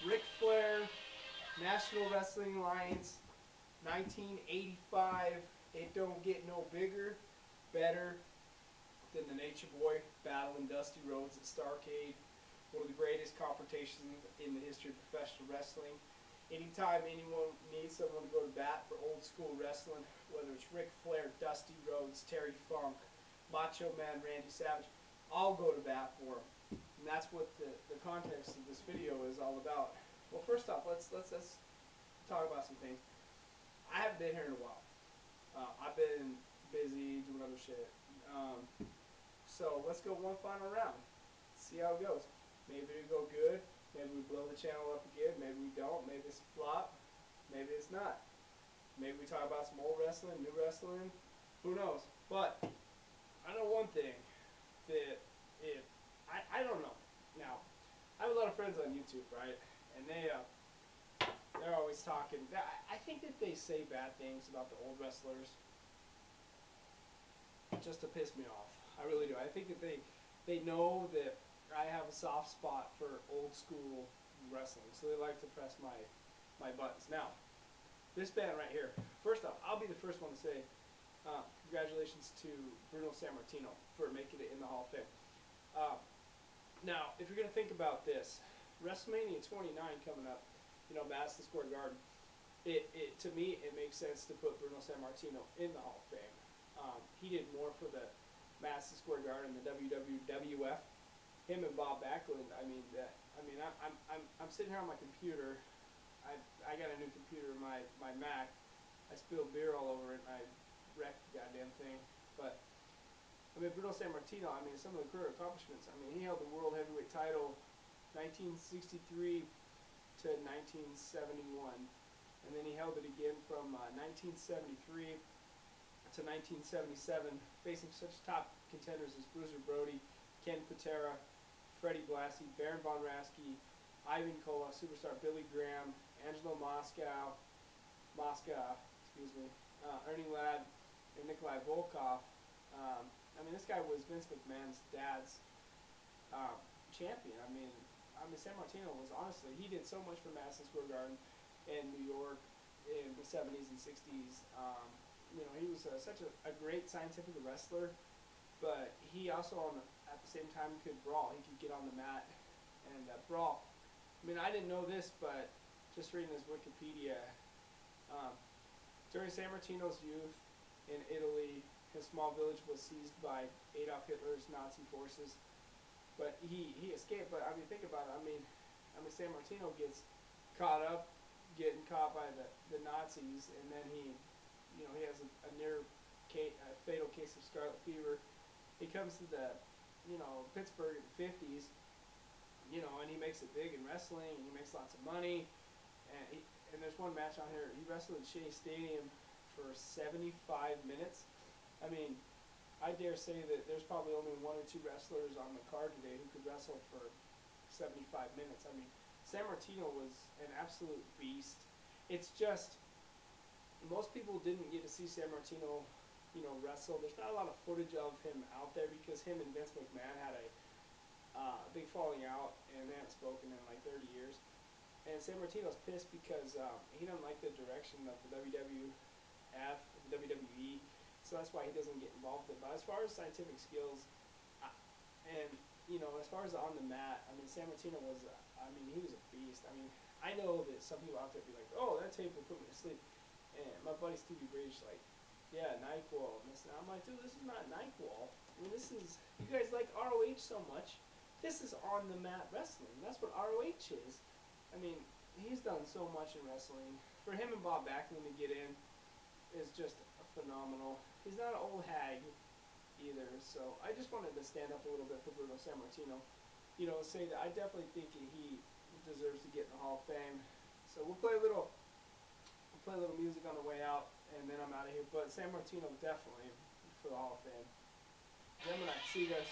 Ric Flair, National Wrestling Alliance, 1985. It don't get no bigger, better than the Nature Boy battling Dusty Rhodes at Starrcade. One of the greatest confrontations in the history of professional wrestling. Anytime anyone needs someone to go to bat for old school wrestling, whether it's Ric Flair, Dusty Rhodes, Terry Funk, Macho Man Randy Savage, I'll go to bat for them. And that's what the context of this video is all about. Well, first off, let's talk about some things. I haven't been here in a while. I've been busy doing other shit. So let's go one final round. See how it goes. Maybe it'll go good. Maybe we blow the channel up again. Maybe we don't. Maybe it's a flop. Maybe it's not. Maybe we talk about some old wrestling, new wrestling. Who knows? But I know one thing that if I don't know. Now, I have a lot of friends on YouTube, right? And they're always talking. I think that they say bad things about the old wrestlers just to piss me off. I really do. I think that they know that I have a soft spot for old school wrestling, so they like to press my buttons. Now, this band right here. First off, I'll be the first one to say congratulations to Bruno Sammartino for making it in the Hall of Fame. Now, if you're going to think about this, WrestleMania 29 coming up, Madison Square Garden. To me, it makes sense to put Bruno Sammartino in the Hall of Fame. He did more for the Madison Square Garden, the WWF. Him and Bob Backlund. I'm sitting here on my computer. I got a new computer, my Mac. I spilled beer all over it, and I wrecked the goddamn thing. But Bruno Sammartino. Some of the career accomplishments. He held the world heavyweight title, 1963 to 1971. And then he held it again from 1973 to 1977, facing such top contenders as Bruiser Brody, Ken Patera, Freddie Blassie, Baron Von Raschke, Ivan Koloff, Superstar Billy Graham, Angelo Moscow, Ernie Ladd, and Nikolai Volkov. This guy was Vince McMahon's dad's champion. Sammartino was honestly, he did so much for Madison Square Garden in New York in the 70s and 60s. He was such a great scientific wrestler, but he also, at the same time, could brawl. He could get on the mat and brawl. I didn't know this, but just reading his Wikipedia, during Sammartino's youth in Italy, his small village was seized by Adolf Hitler's Nazi forces. But he escaped. But think about it. Sammartino gets caught up, getting caught by the Nazis, and then he has a fatal case of scarlet fever. He comes to the Pittsburgh in the 50s, and he makes it big in wrestling, and he makes lots of money. And there's one match on here. He wrestled at Shea Stadium for 75 minutes. I dare say that there's probably only one or two wrestlers on the card today who could wrestle for 75 minutes. Sammartino was an absolute beast. It's just, most people didn't get to see Sammartino, wrestle. There's not a lot of footage of him out there because him and Vince McMahon had a big falling out, and they haven't spoken in like 30 years. And Sammartino's pissed because he doesn't like the direction of the WWF, the WWE, so that's why he doesn't get involved with it. But as far as scientific skills, as far as on the mat, Sammartino was, he was a beast. I know that some people out there be like, oh, that tape will put me to sleep. And my buddy Stevie British, like, yeah, NyQuil. And this, and I'm like, dude, this is not NyQuil. This is, you guys like ROH so much. This is on the mat wrestling. That's what ROH is. He's done so much in wrestling. For him and Bob Backlund to get in is just phenomenal. He's not an old hag either, so I just wanted to stand up a little bit for Bruno Sammartino. Say that I definitely think he deserves to get in the Hall of Fame. So we'll play a little music on the way out, and then I'm out of here. But Sammartino definitely for the Hall of Fame. Gemini, see you guys.